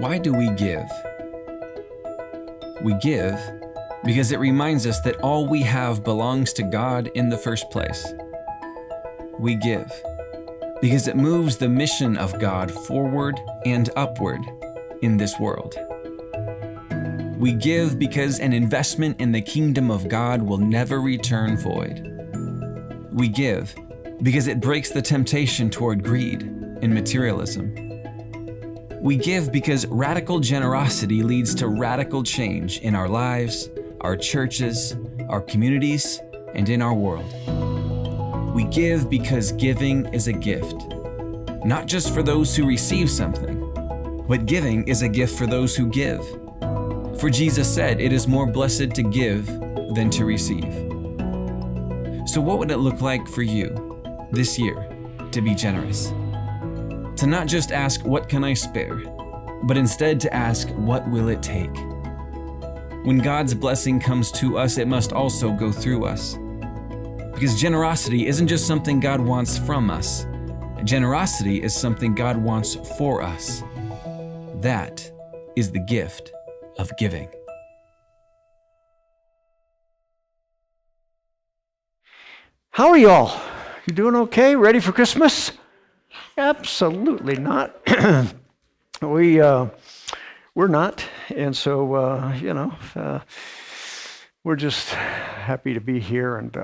Why do we give? We give because it reminds us that all we have belongs to God in the first place. We give because it moves the mission of God forward and upward in this world. We give because an investment in the kingdom of God will never return void. We give because it breaks the temptation toward greed and materialism. We give because radical generosity leads to radical change in our lives, our churches, our communities, and in our world. We give because giving is a gift, not just for those who receive something, but giving is a gift for those who give. For Jesus said, "It is more blessed to give than to receive." So what would it look like for you this year to be generous? To not just ask, "What can I spare?" but instead to ask, "What will it take?" When God's blessing comes to us, it must also go through us. Because generosity isn't just something God wants from us. Generosity is something God wants for us. That is the gift of giving. How are y'all? You doing okay? Ready for Christmas? Absolutely not. We're not, and so we're just happy to be here. And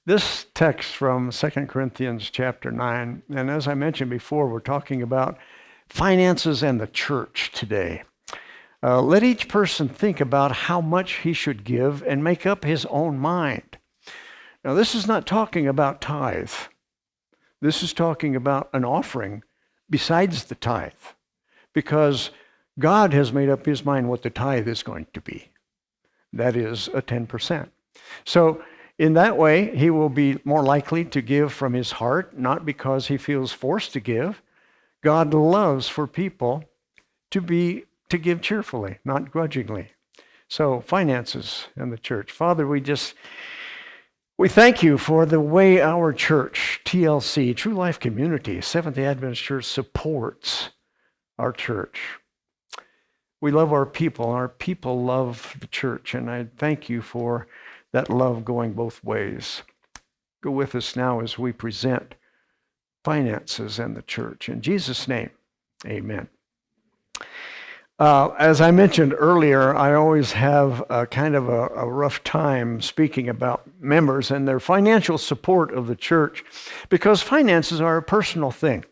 this text from 2 Corinthians chapter 9, and as I mentioned before, we're talking about finances and the church today. Let each person think about how much he should give and make up his own mind. Now, this is not talking about tithe. This is talking about an offering besides the tithe, because God has made up his mind what the tithe is going to be. That is a 10%. So in that way, he will be more likely to give from his heart, not because he feels forced to give. God loves for people to give cheerfully, not grudgingly. So finances and the church. Father, we thank you for the way our church, TLC, True Life Community, Seventh-day Adventist Church, supports our church. We love our people love the church, and I thank you for that love going both ways. Go with us now as we present finances and the church. In Jesus' name, amen. As I mentioned earlier, I always have a kind of a rough time speaking about members and their financial support of the church, because finances are a personal thing.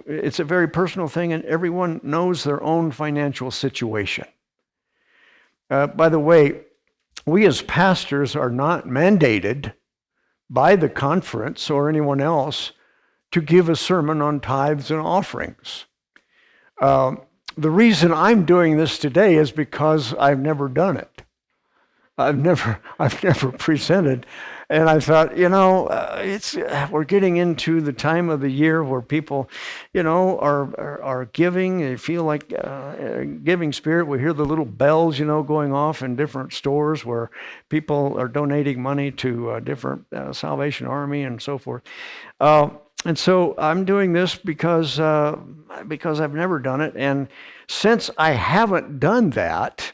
It's a very personal thing, and everyone knows their own financial situation. By the way, we as pastors are not mandated by the conference or anyone else to give a sermon on tithes and offerings. The reason I'm doing this today is because I've never done it. I've never presented, and I thought, we're getting into the time of the year where people, are giving. They feel like giving spirit. We hear the little bells, going off in different stores where people are donating money to different Salvation Army and so forth. And so I'm doing this because I've never done it, and since I haven't done that,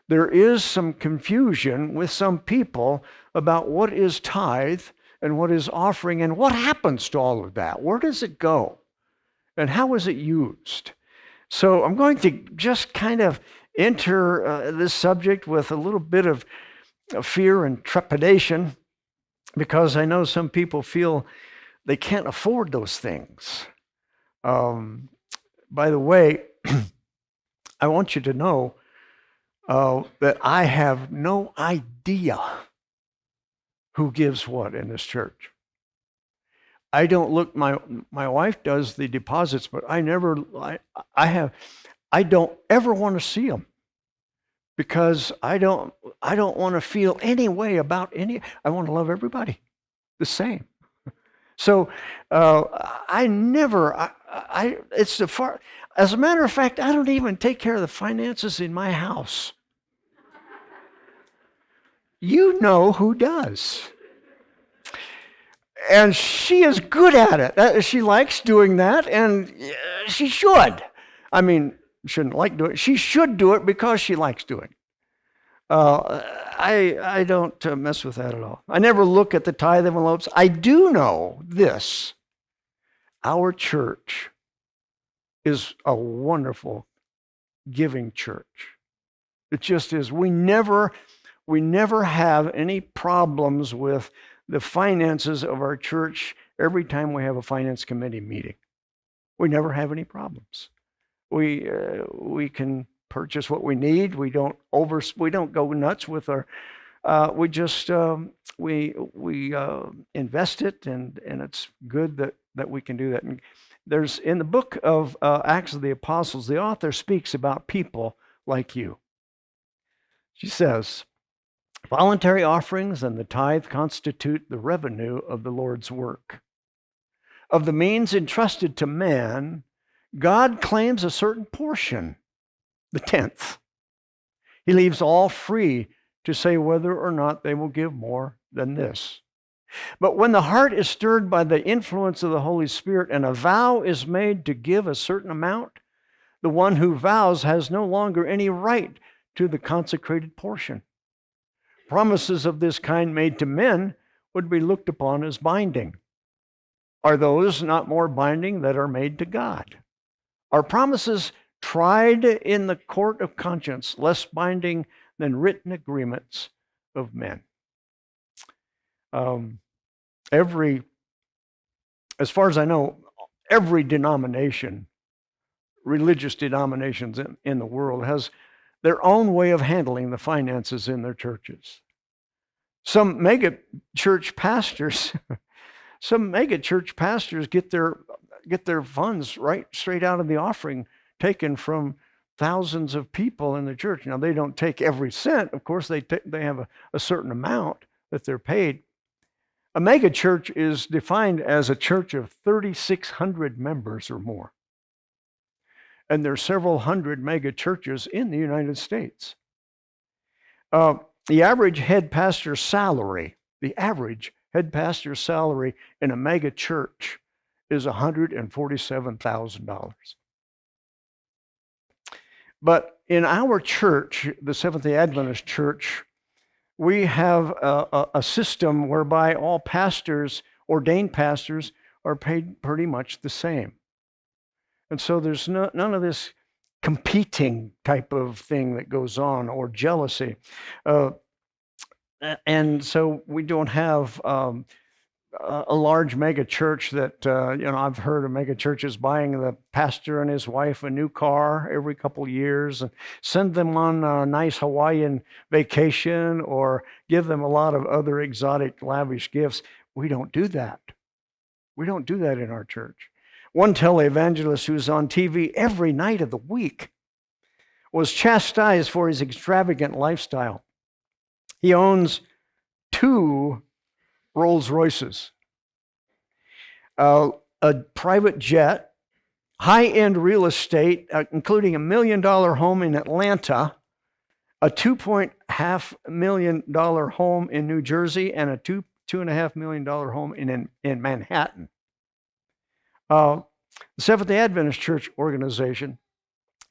there is some confusion with some people about what is tithe and what is offering and what happens to all of that. Where does it go? And how is it used? So I'm going to just kind of enter this subject with a little bit of fear and trepidation, because I know some people feel they can't afford those things. By the way, I want you to know that I have no idea who gives what in this church. I don't look. My wife does the deposits, but I don't ever want to see them, because I don't want to feel any way about any. I want to love everybody the same. So as a matter of fact, I don't even take care of the finances in my house. You know who does. And she is good at it. She likes doing that, and she should. I mean, shouldn't like doing it. She should do it because she likes doing it. I don't mess with that at all. I never look at the tithe envelopes. I do know this. Our church is a wonderful giving church. It just is. We never have any problems with the finances of our church every time we have a finance committee meeting. We never have any problems. We can purchase what we need. We don't go nuts with our. We just we invest it, and it's good that we can do that. And there's in the book of Acts of the Apostles, the author speaks about people like you. She says, voluntary offerings and the tithe constitute the revenue of the Lord's work. Of the means entrusted to man, God claims a certain portion, the 10th. He leaves all free to say whether or not they will give more than this. But when the heart is stirred by the influence of the Holy Spirit and a vow is made to give a certain amount, the one who vows has no longer any right to the consecrated portion. Promises of this kind made to men would be looked upon as binding. Are those not more binding that are made to God? Are promises tried in the court of conscience less binding than written agreements of men? As far as I know, every denomination, religious denominations in the world has their own way of handling the finances in their churches. Some mega church pastors get their funds right straight out of the offering taken from thousands of people in the church. Now, they don't take every cent. Of course, they have a certain amount that they're paid. A mega church is defined as a church of 3,600 members or more. And there are several hundred mega churches in the United States. The average head pastor's salary in a mega church is $147,000. But in our church, the Seventh-day Adventist Church, we have a system whereby all pastors, ordained pastors, are paid pretty much the same. And so there's none of this competing type of thing that goes on, or jealousy. And so we don't have a large mega church that, I've heard of mega churches buying the pastor and his wife a new car every couple of years and send them on a nice Hawaiian vacation or give them a lot of other exotic, lavish gifts. We don't do that. We don't do that in our church. One televangelist who's on TV every night of the week was chastised for his extravagant lifestyle. He owns 2 Rolls Royces, a private jet, high-end real estate, including $1 million home in Atlanta, a $2.5 million home in New Jersey, and a $2.5 million home in Manhattan. The Seventh-day Adventist Church organization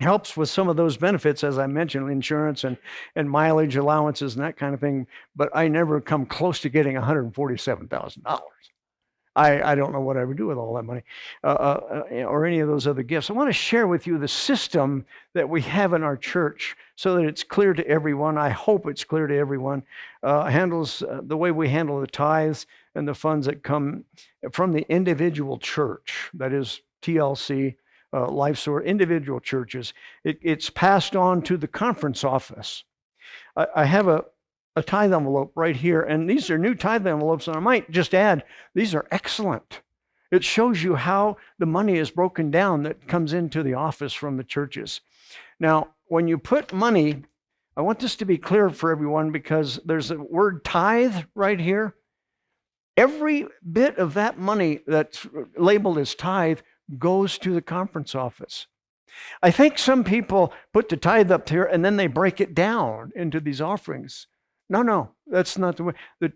helps with some of those benefits, as I mentioned, insurance and mileage allowances and that kind of thing, but I never come close to getting $147,000. I don't know what I would do with all that money or any of those other gifts. I want to share with you the system that we have in our church so that it's clear to everyone. I hope it's clear to everyone. Handles the way we handle the tithes and the funds that come from the individual church, that is TLC, Life Source, individual churches. It's passed on to the conference office. I have a tithe envelope right here, and these are new tithe envelopes, and I might just add, these are excellent. It shows you how the money is broken down that comes into the office from the churches. Now, when you put money, I want this to be clear for everyone because there's a word tithe right here. Every bit of that money that's labeled as tithe goes to the conference office. I think some people put the tithe up here and then they break it down into these offerings. No. That's not the way.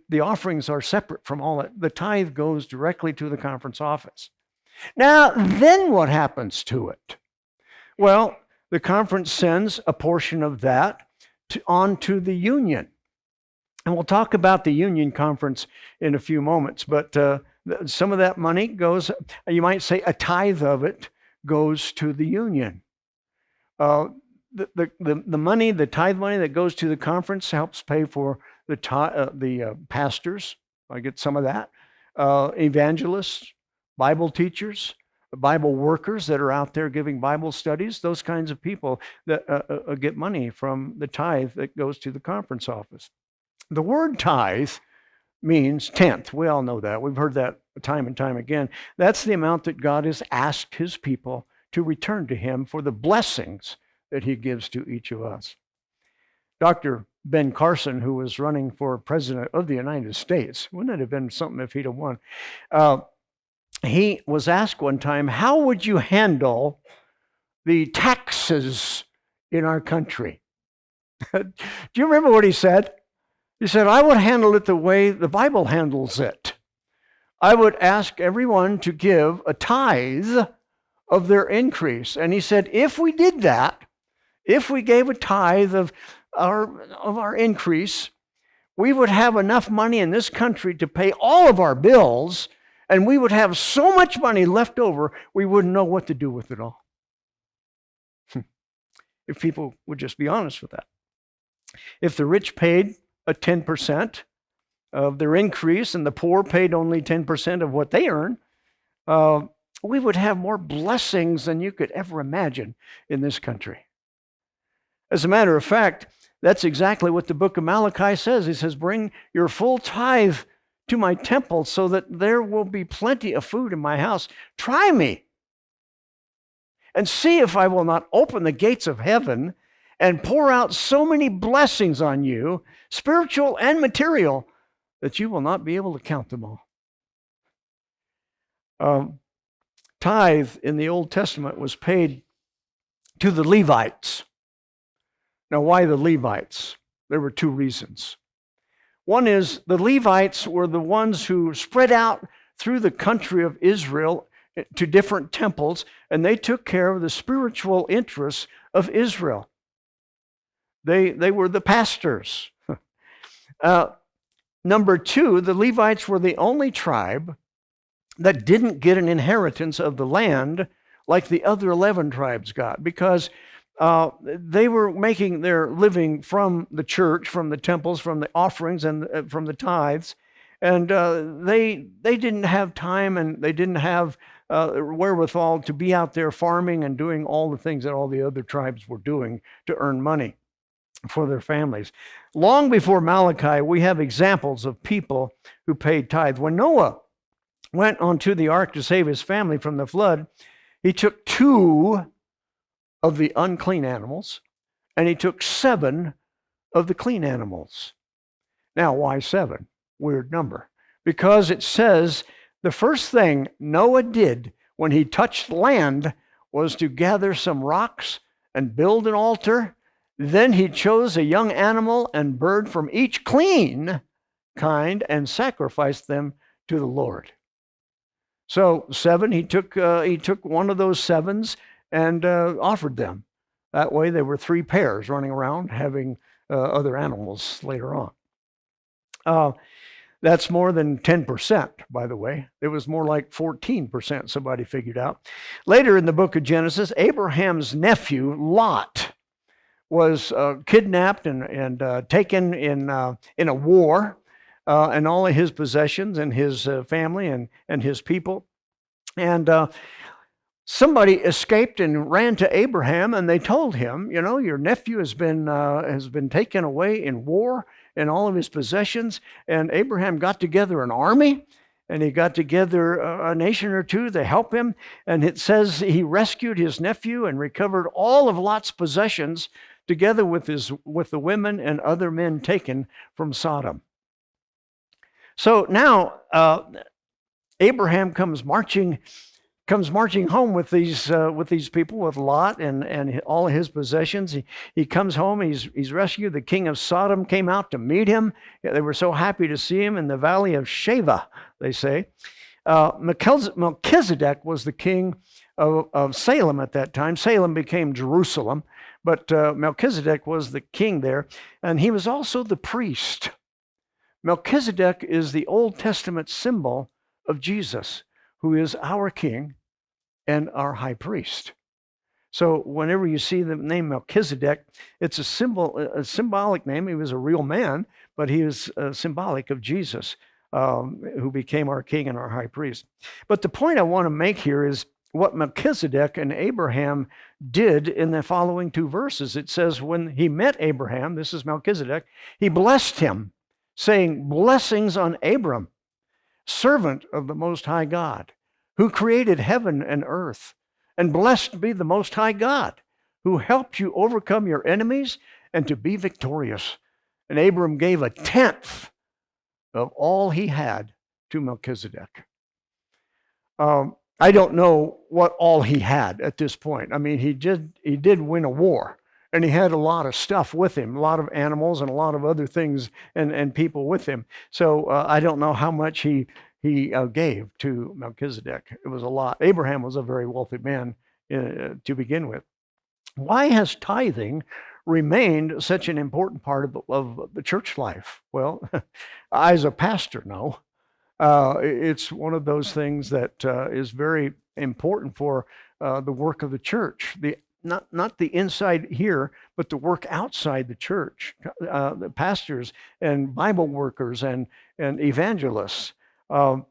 The offerings are separate from all that. The tithe goes directly to the conference office. Now, then what happens to it? Well, the conference sends a portion of that on to the union. And we'll talk about the union conference in a few moments, but some of that money goes, you might say a tithe of it goes to the union. The money, the tithe money that goes to the conference helps pay for the pastors. I get some of that. Evangelists, Bible teachers, Bible workers that are out there giving Bible studies, those kinds of people that get money from the tithe that goes to the conference office. The word tithe means tenth. We all know that. We've heard that time and time again. That's the amount that God has asked his people to return to him for the blessings that he gives to each of us. Dr. Ben Carson, who was running for president of the United States, wouldn't it have been something if he'd have won? He was asked one time, how would you handle the taxes in our country? Do you remember what he said? He said, I would handle it the way the Bible handles it. I would ask everyone to give a tithe of their increase. And he said, if we did that, if we gave a tithe of our increase, we would have enough money in this country to pay all of our bills, and we would have so much money left over, we wouldn't know what to do with it all. If people would just be honest with that. If the rich paid a 10% of their increase and the poor paid only 10% of what they earn, we would have more blessings than you could ever imagine in this country. As a matter of fact, that's exactly what the book of Malachi says. He says, bring your full tithe to my temple so that there will be plenty of food in my house. Try me and see if I will not open the gates of heaven and pour out so many blessings on you, spiritual and material, that you will not be able to count them all. Tithe in the Old Testament was paid to the Levites. Now, why the Levites? There were two reasons. One is the Levites were the ones who spread out through the country of Israel to different temples, and they took care of the spiritual interests of Israel. They were the pastors. Number two, the Levites were the only tribe that didn't get an inheritance of the land like the other 11 tribes got, because they were making their living from the church, from the temples, from the offerings, and from the tithes. And they didn't have time, and they didn't have wherewithal to be out there farming and doing all the things that all the other tribes were doing to earn money for their families. Long before Malachi, we have examples of people who paid tithe. When Noah went onto the ark to save his family from the flood, he took 2 of the unclean animals, and he took 7 of the clean animals. Now, why 7? Weird number. Because it says the first thing Noah did when he touched land was to gather some rocks and build an altar. Then he chose a young animal and bird from each clean kind and sacrificed them to the Lord. So 7, he took one of those 7s and offered them. That way they were 3 pairs running around having other animals later on. That's more than 10%, by the way. It was more like 14%, somebody figured out. Later in the book of Genesis, Abraham's nephew, Lot, was kidnapped and taken in a war, and all of his possessions and his family and his people. And somebody escaped and ran to Abraham, and they told him, you know, your nephew has been taken away in war and all of his possessions. And Abraham got together an army, and he got together a nation or two to help him. And it says he rescued his nephew and recovered all of Lot's possessions, together with the women and other men taken from Sodom. So now Abraham comes marching comes marching home with these people, with Lot and all of his possessions. He comes home. He's rescued. The king of Sodom came out to meet him. They were so happy to see him in the valley of Sheva, they say. Melchizedek was the king of Salem at that time. Salem became Jerusalem, but Melchizedek was the king there, and he was also the priest. Melchizedek is the Old Testament symbol of Jesus, who is our king and our high priest. So whenever you see the name Melchizedek, it's a symbolic name. He was a real man, but he is symbolic of Jesus, who became our king and our high priest. But the point I want to make here is what Melchizedek and Abraham did in the following two verses. It says, when he met Abraham, this is Melchizedek, he blessed him, saying, "Blessings on Abram, servant of the Most High God, who created heaven and earth. And blessed be the Most High God, who helped you overcome your enemies and to be victorious." And Abram gave a tenth of all he had to Melchizedek. I don't know what all he had at this point. I mean, he did win a war, and he had a lot of stuff with him, a lot of animals and a lot of other things and people with him. So I don't know how much he gave to Melchizedek. It was a lot. Abraham was a very wealthy man to begin with. Why has tithing remained such an important part of the church life? Well, I, as a pastor, know. It's one of those things that is very important for the work of the church. Not the inside here, but the work outside the church. The pastors and Bible workers and evangelists. Was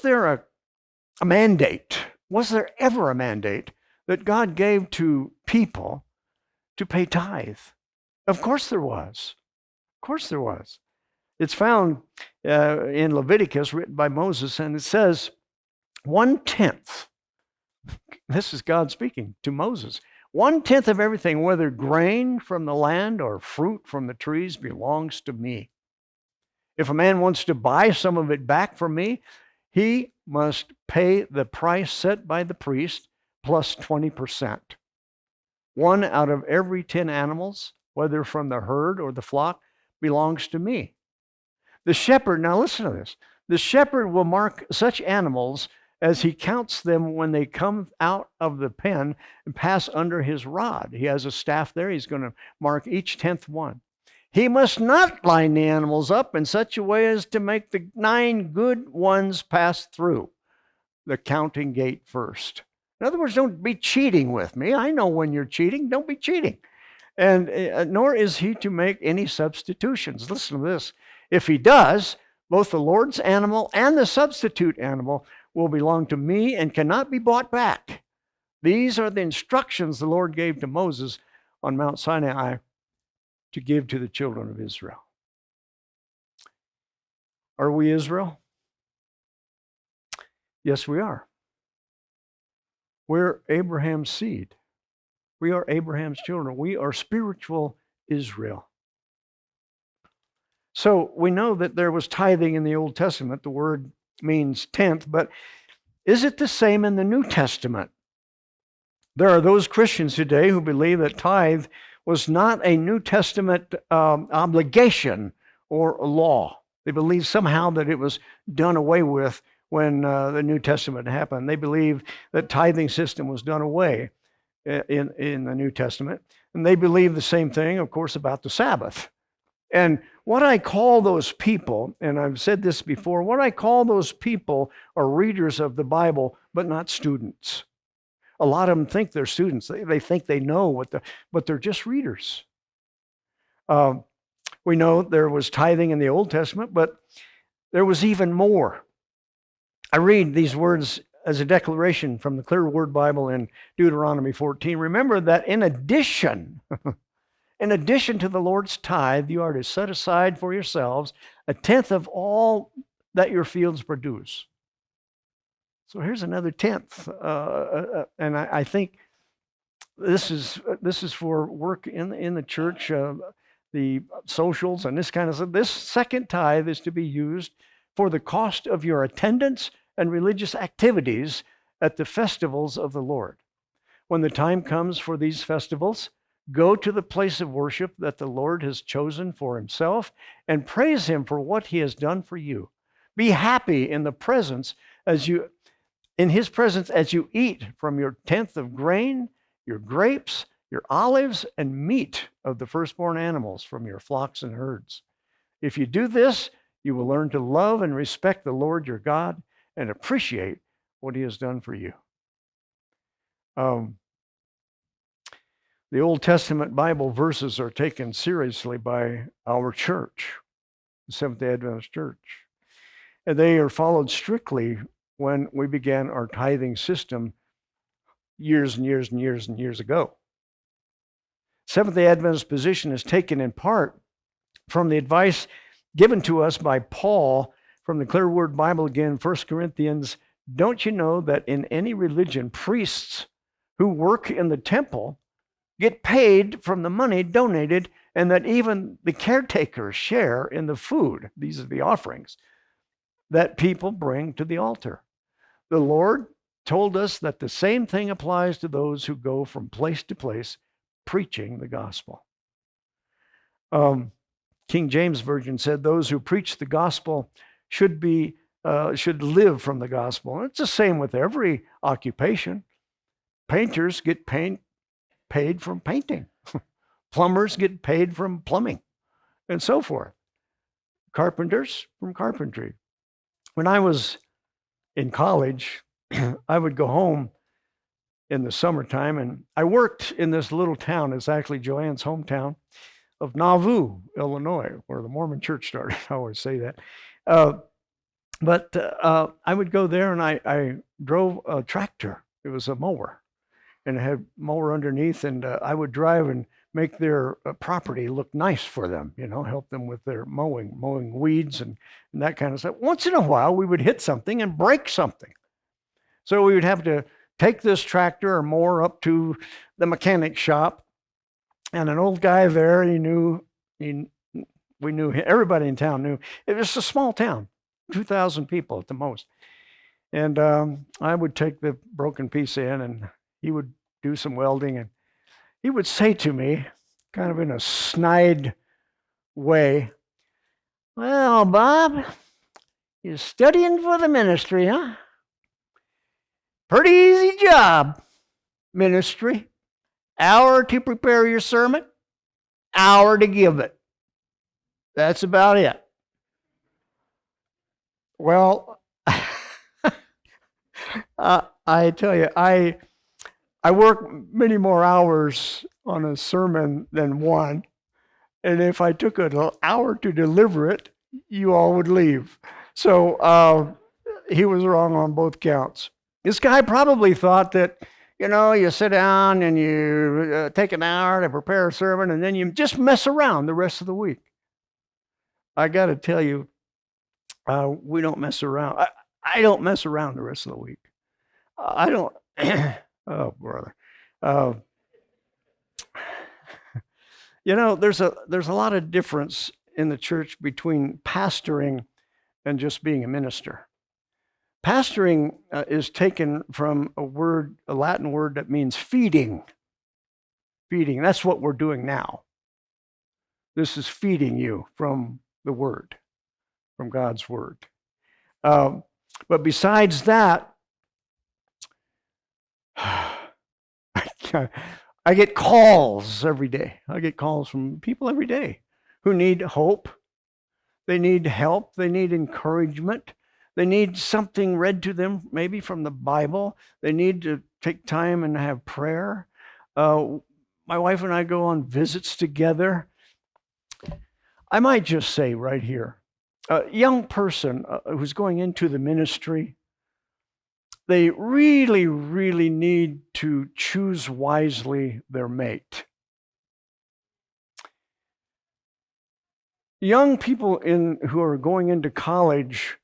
there a mandate? Was there ever a mandate that God gave to people to pay tithe? Of course there was. Of course there was. It's found in Leviticus, written by Moses, and it says 1/10. This is God speaking to Moses. 1/10 of everything, whether grain from the land or fruit from the trees, belongs to me. If a man wants to buy some of it back from me, he must pay the price set by the priest plus 20%. 1 out of every 10 animals, whether from the herd or the flock, belongs to me. The shepherd, now listen to this, the shepherd will mark such animals as he counts them when they come out of the pen and pass under his rod. He has a staff there. He's going to mark each 10th one. He must not line the animals up in such a way as to make the 9 good ones pass through the counting gate first. In other words, don't be cheating with me. I know when you're cheating. Don't be cheating. And nor is he to make any substitutions. Listen to this. If he does, both the Lord's animal and the substitute animal will belong to me and cannot be bought back. These are the instructions the Lord gave to Moses on Mount Sinai to give to the children of Israel. Are we Israel? Yes, we are. We're Abraham's seed. We are Abraham's children. We are spiritual Israel. So we know that there was tithing in the Old Testament. The word means 10th, but is it the same in the New Testament? There are those Christians today who believe that tithe was not a New Testament obligation or a law. They believe somehow that it was done away with when the New Testament happened. They believe that tithing system was done away in the New Testament. And they believe the same thing, of course, about the Sabbath. And what I call those people, and I've said this before, what I call those people are readers of the Bible, but not students. A lot of them think they're students. They think they know but they're just readers. We know there was tithing in the Old Testament, but there was even more. I read these words as a declaration from the Clear Word Bible in Deuteronomy 14. Remember that in addition to the Lord's tithe, you are to set aside for yourselves 1/10 of all that your fields produce. So here's another 1/10, and I think this is for work in the church, the socials and this kind of stuff. This second tithe is to be used for the cost of your attendance and religious activities at the festivals of the Lord. When the time comes for these festivals, go to the place of worship that the Lord has chosen for himself and praise him for what he has done for you. Be happy in his presence as you eat from your tenth of grain, your grapes, your olives, and meat of the firstborn animals from your flocks and herds. If you do this, you will learn to love and respect the Lord your God and appreciate what he has done for you. The Old Testament Bible verses are taken seriously by our church, the Seventh-day Adventist Church. And they are followed strictly when we began our tithing system years and years and years and years ago. Seventh-day Adventist position is taken in part from the advice given to us by Paul from the Clear Word Bible again, 1 Corinthians. Don't you know that in any religion, priests who work in the temple get paid from the money donated, and that even the caretakers share in the food? These are the offerings that people bring to the altar. The Lord told us that the same thing applies to those who go from place to place preaching the gospel. King James Version said those who preach the gospel should live from the gospel. And it's the same with every occupation. Painters get paid from painting. Plumbers get paid from plumbing, and so forth. Carpenters from carpentry. When I was in college, I would go home in the summertime, and I worked in this little town. It's actually Joanne's hometown of Nauvoo, Illinois, where the Mormon church started. I always say that. But I would go there, and I drove a tractor. It was a mower, and it had a mower underneath, and I would drive and make their property look nice for them, help them with their mowing weeds and that kind of stuff. Once in a while, we would hit something and break something. So we would have to take this tractor or mower up to the mechanic shop, and an old guy there, we knew him, everybody in town knew. It was a small town, 2,000 people at the most. And I would take the broken piece in, and he would do some welding, and he would say to me, kind of in a snide way, "Well, Bob, you're studying for the ministry, huh? Pretty easy job, ministry. Hour to prepare your sermon, hour to give it. That's about it." Well, I tell you, I work many more hours on a sermon than one. And if I took an hour to deliver it, you all would leave. So he was wrong on both counts. This guy probably thought that, you sit down and you take an hour to prepare a sermon, and then you just mess around the rest of the week. I got to tell you, we don't mess around. I don't mess around the rest of the week. I don't. Oh, brother. There's a lot of difference in the church between pastoring and just being a minister. Pastoring is taken from a Latin word that means feeding. Feeding. That's what we're doing now. This is feeding you from the Word, from God's Word. But besides that, I get calls every day. I get calls from people every day who need hope. They need help. They need encouragement. They need something read to them, maybe from the Bible. They need to take time and have prayer. My wife and I go on visits together. I might just say right here, a young person who's going into the ministry, they really, really need to choose wisely their mate. Young people who are going into college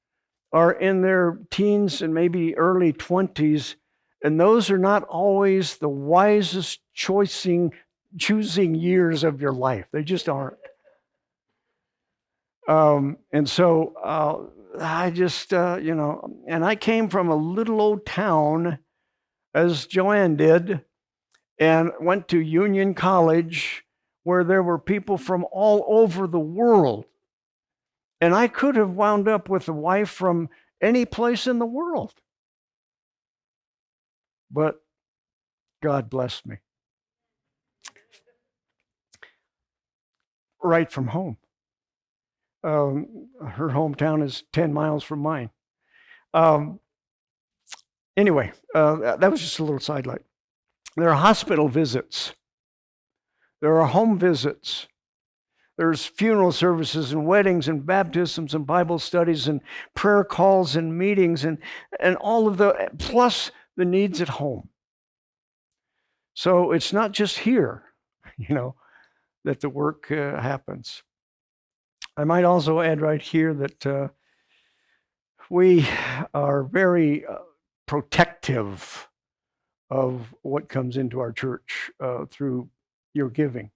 are in their teens and maybe early 20s, and those are not always the wisest choosing years of your life. They just aren't. And so I just, and I came from a little old town, as Joanne did, and went to Union College, where there were people from all over the world. And I could have wound up with a wife from any place in the world. But God blessed me. Right from home. Her hometown is 10 miles from mine. Anyway, that was just a little sidelight. There are hospital visits. There are home visits. There's funeral services and weddings and baptisms and Bible studies and prayer calls and meetings and all of the, plus the needs at home. So it's not just here, that the work happens. I might also add right here that we are very protective of what comes into our church through your giving.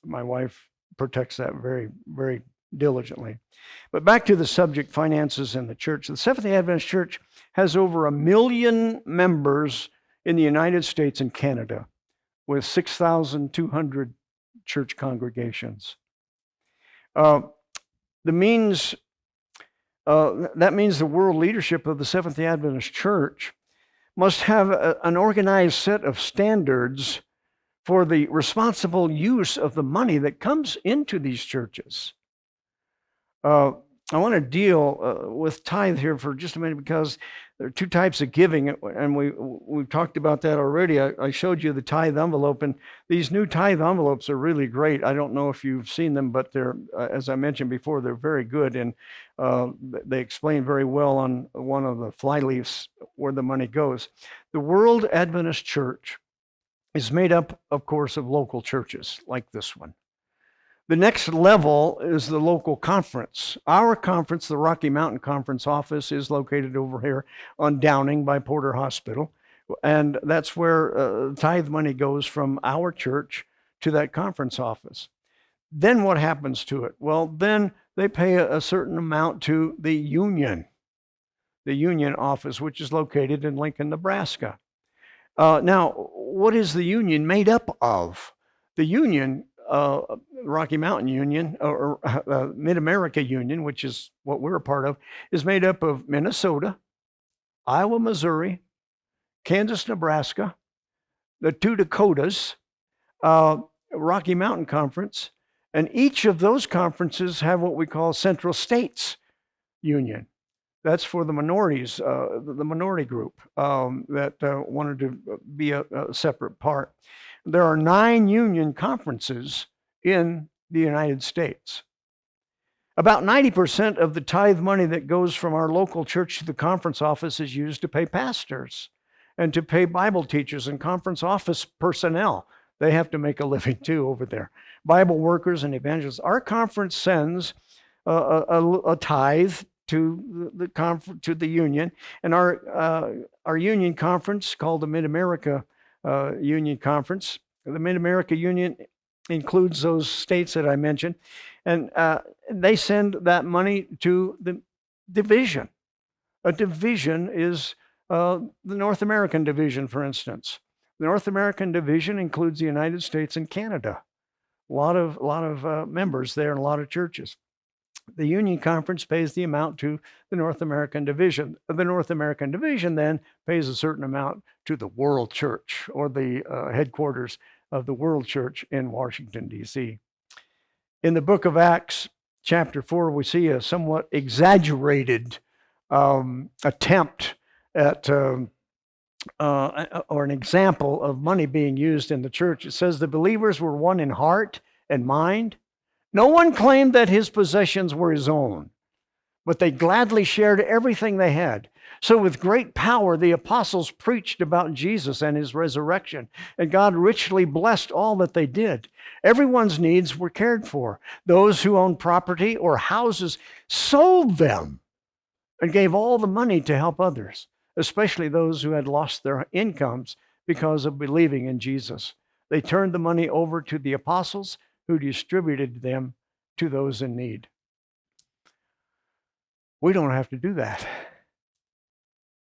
My wife protects that very, very diligently. But back to the subject, finances in the church. The Seventh-day Adventist Church has over 1 million members in the United States and Canada, with 6,200 church congregations. That means the world leadership of the Seventh-day Adventist Church must have an organized set of standards for the responsible use of the money that comes into these churches. I want to deal with tithe here for just a minute, because there are two types of giving, and we've talked about that already. I showed you the tithe envelope, and these new tithe envelopes are really great. I don't know if you've seen them, but they're, as I mentioned before, they're very good, and they explain very well on one of the flyleafs where the money goes. The World Adventist Church is made up, of course, of local churches like this one. The next level is the local conference. Our conference, the Rocky Mountain Conference office, is located over here on Downing by Porter Hospital. And that's where tithe money goes from our church to that conference office. Then what happens to it? Well, then they pay a certain amount to the union office, which is located in Lincoln, Nebraska. Now, what is the union made up of? The union, Rocky Mountain Union, or Mid-America Union, which is what we're a part of, is made up of Minnesota, Iowa, Missouri, Kansas, Nebraska, the two Dakotas, Rocky Mountain Conference, and each of those conferences have what we call Central States Union. That's for the minorities, the minority group that wanted to be a separate part. There are 9 union conferences in the United States. About 90% of the tithe money that goes from our local church to the conference office is used to pay pastors and to pay Bible teachers and conference office personnel. They have to make a living too over there. Bible workers and evangelists. Our conference sends a tithe to the union, and our union conference, called the Mid-America Union Conference. The Mid-America Union includes those states that I mentioned, and they send that money to the division. A division is the North American division, for instance. The North American division includes the United States and Canada. A lot of members there and a lot of churches. The Union Conference pays the amount to the North American Division. The North American Division then pays a certain amount to the World Church, or the headquarters of the World Church in Washington, D.C. In the book of Acts, chapter 4, we see a somewhat exaggerated attempt at, or an example of money being used in the church. It says the believers were one in heart and mind. No one claimed that his possessions were his own, but they gladly shared everything they had. So with great power, the apostles preached about Jesus and his resurrection, and God richly blessed all that they did. Everyone's needs were cared for. Those who owned property or houses sold them and gave all the money to help others, especially those who had lost their incomes because of believing in Jesus. They turned the money over to the apostles, who distributed them to those in need. We don't have to do that.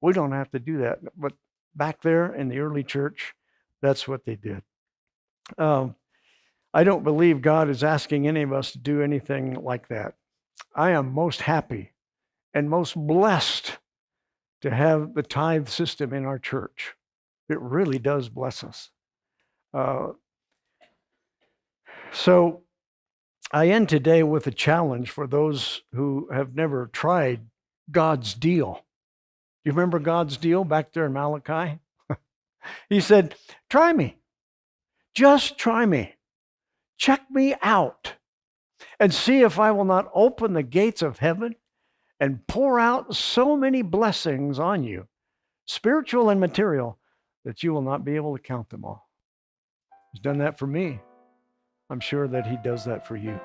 We don't have to do that. But back there in the early church, that's what they did. I don't believe God is asking any of us to do anything like that. I am most happy and most blessed to have the tithe system in our church. It really does bless us. So I end today with a challenge for those who have never tried God's deal. You remember God's deal back there in Malachi? He said, try me. Just try me. Check me out and see if I will not open the gates of heaven and pour out so many blessings on you, spiritual and material, that you will not be able to count them all. He's done that for me. I'm sure that he does that for you.